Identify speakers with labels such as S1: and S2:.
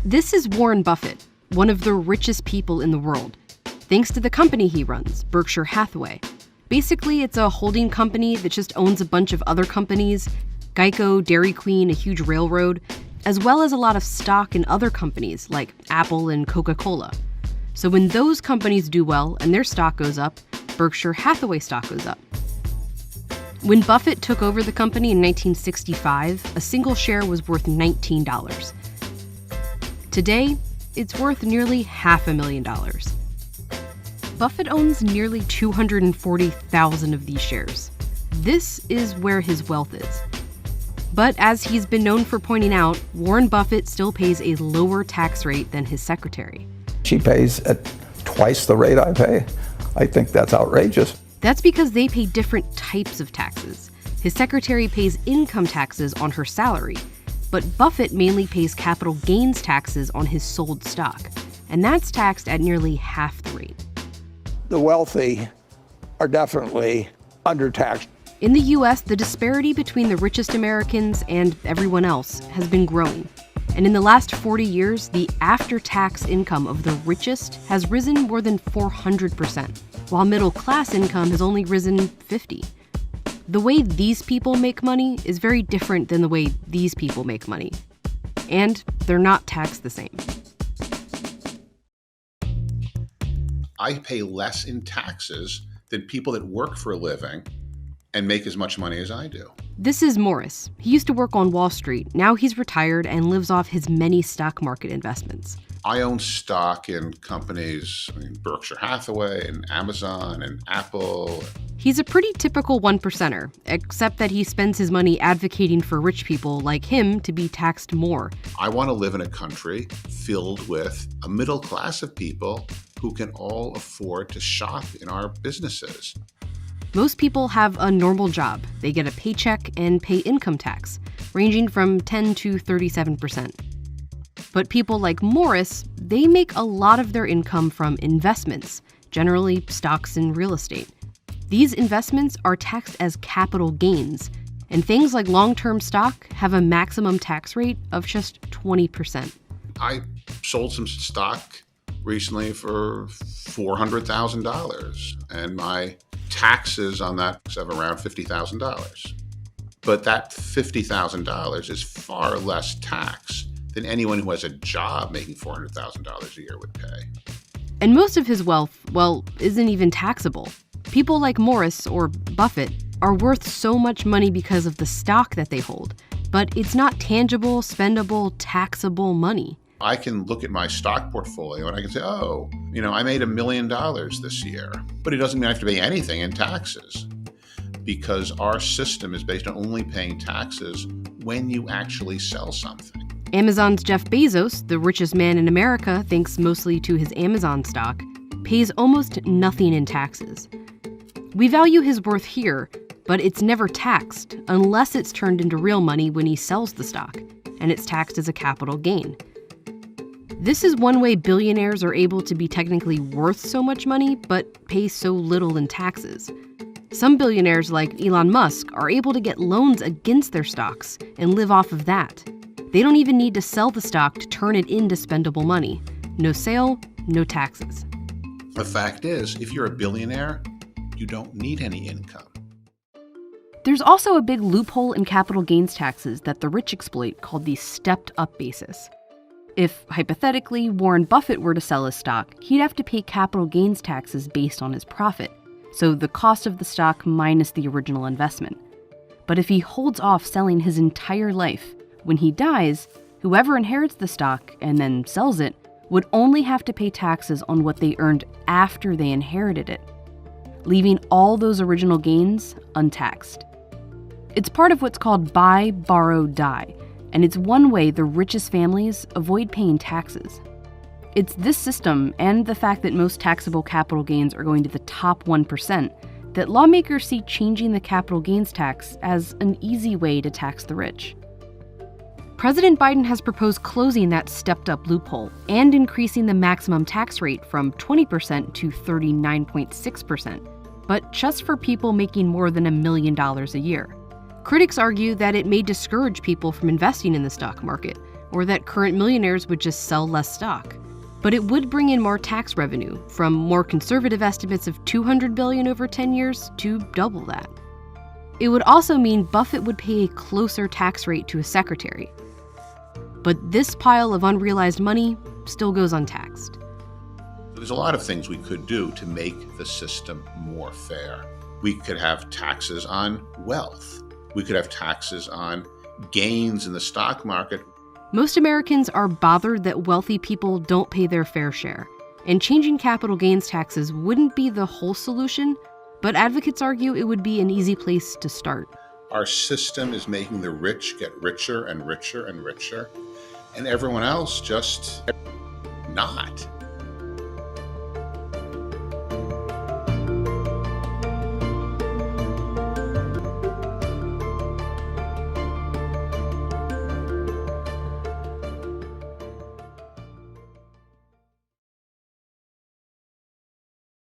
S1: This is Warren Buffett, one of the richest people in the world, thanks to the company he runs, Berkshire Hathaway. Basically, it's a holding company that just owns a bunch of other companies, Geico, Dairy Queen, a huge railroad, as well as a lot of stock in other companies like Apple and Coca-Cola. So when those companies do well and their stock goes up, Berkshire Hathaway stock goes up. When Buffett took over the company in 1965, a single share was worth $19. Today, it's worth nearly $500,000. Buffett owns nearly 240,000 of these shares. This is where his wealth is. But as he's been known for pointing out, Warren Buffett still pays a lower tax rate than his secretary.
S2: She pays at twice the rate I pay. I think that's outrageous.
S1: That's because they pay different types of taxes. His secretary pays income taxes on her salary, but Buffett mainly pays capital gains taxes on his sold stock, and that's taxed at nearly half the rate.
S2: The wealthy are definitely undertaxed.
S1: In the U.S., the disparity between the richest Americans and everyone else has been growing. And in the last 40 years, the after-tax income of the richest has risen more than 400%, while middle-class income has only risen 50%. The way these people make money is very different than the way these people make money. And they're not taxed the same.
S3: I pay less in taxes than people that work for a living and make as much money as I do.
S1: This is Morris. He used to work on Wall Street. Now he's retired and lives off his many stock market investments.
S3: I own stock in companies, Berkshire Hathaway and Amazon and Apple.
S1: He's a pretty typical one-percenter, except that he spends his money advocating for rich people like him to be taxed more.
S3: I want to live in a country filled with a middle class of people who can all afford to shop in our businesses.
S1: Most people have a normal job. They get a paycheck and pay income tax, ranging from 10 to 37%. But people like Morris, they make a lot of their income from investments, generally stocks and real estate. These investments are taxed as capital gains, and things like long-term stock have a maximum tax rate of just 20%.
S3: I sold some stock recently for $400,000, and my taxes on that have around $50,000. But that $50,000 is far less tax than anyone who has a job making $400,000 a year would pay.
S1: And most of his wealth, well, isn't even taxable. People like Morris or Buffett are worth so much money because of the stock that they hold, but it's not tangible, spendable, taxable money.
S3: I can look at my stock portfolio and I can say, I made $1 million this year, but it doesn't mean I have to pay anything in taxes because our system is based on only paying taxes when you actually sell something.
S1: Amazon's Jeff Bezos, the richest man in America thanks mostly to his Amazon stock, pays almost nothing in taxes. We value his worth here, but it's never taxed unless it's turned into real money when he sells the stock, and it's taxed as a capital gain. This is one way billionaires are able to be technically worth so much money, but pay so little in taxes. Some billionaires like Elon Musk are able to get loans against their stocks and live off of that. They don't even need to sell the stock to turn it into spendable money. No sale, no taxes.
S3: The fact is, if you're a billionaire, you don't need any income.
S1: There's also a big loophole in capital gains taxes that the rich exploit called the stepped-up basis. If, hypothetically, Warren Buffett were to sell his stock, he'd have to pay capital gains taxes based on his profit, so the cost of the stock minus the original investment. But if he holds off selling his entire life, when he dies, whoever inherits the stock and then sells it would only have to pay taxes on what they earned after they inherited it, leaving all those original gains untaxed. It's part of what's called buy, borrow, die, and it's one way the richest families avoid paying taxes. It's this system and the fact that most taxable capital gains are going to the top 1% that lawmakers see changing the capital gains tax as an easy way to tax the rich. President Biden has proposed closing that stepped-up loophole and increasing the maximum tax rate from 20% to 39.6%, but just for people making more than $1 million a year. Critics argue that it may discourage people from investing in the stock market, or that current millionaires would just sell less stock. But it would bring in more tax revenue, from more conservative estimates of $200 billion over 10 years to double that. It would also mean Buffett would pay a closer tax rate to his secretary. But this pile of unrealized money still goes untaxed.
S3: There's a lot of things we could do to make the system more fair. We could have taxes on wealth. We could have taxes on gains in the stock market.
S1: Most Americans are bothered that wealthy people don't pay their fair share, and changing capital gains taxes wouldn't be the whole solution, but advocates argue it would be an easy place to start.
S3: Our system is making the rich get richer and richer and richer, and everyone else just not.